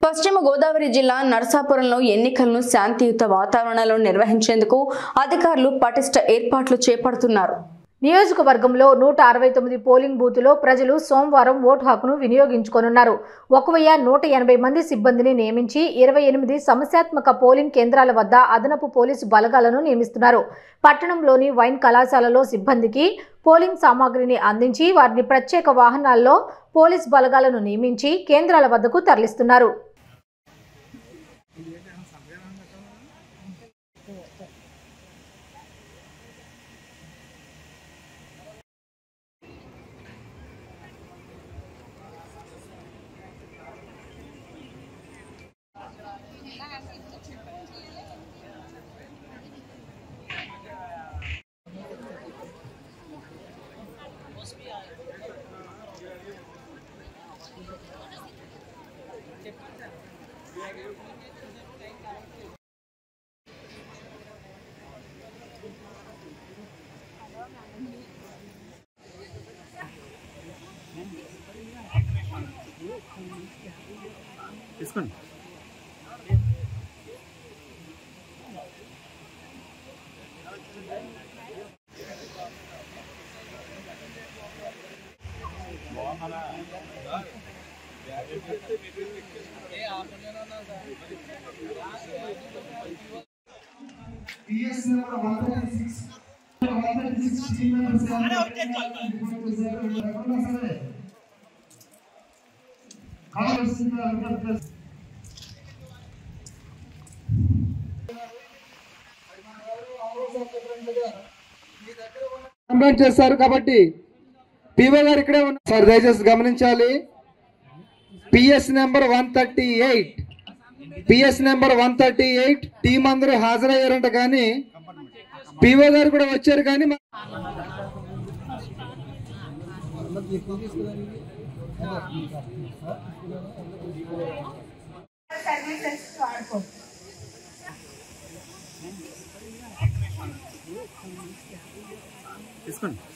పశ్చిమ గోదావరి జిల్లా నరసాపురంలో ఎన్నికలను శాంతియుత వాతావరణంలో నిర్వహించేందుకు అధికారులు పటిష్ట ఏర్పాట్లు చేపడుతున్నారు. నియోజకవర్గంలో 169 పోలింగ్ బూతులో ప్రజలు సోమవారం ఓటు హక్కును వినియోగించుకోనున్నారు. 1180 మంది సిబ్బందిని నియమించి 28 సమస్యాత్మక పోలింగ్ కేంద్రాల వద్ద అదనపు పోలీసు బలగాలను నియమిస్తున్నారు. పట్టణంలోని వైన్ కళాశాలలో సిబ్బందికి పోలింగ్ సామాగ్రిని అందించి వారిని ప్రత్యేక వాహనాల్లో పోలీసు బలగాలను నియమించి కేంద్రాల వద్దకు తరలిస్తున్నారు. తీసుకోండి. PS number 136 team members complaint చేస్తారు కాబట్టి పీఓ గారు ఇక్కడే ఉన్నారు సార్, దయచేసి గమనించాలి. పిఎస్ నెంబర్ 138 టీం అందరూ హాజరయ్యారంట, కానీ పీఓ గారు కూడా వచ్చారు. కానీ తీసుకోండి.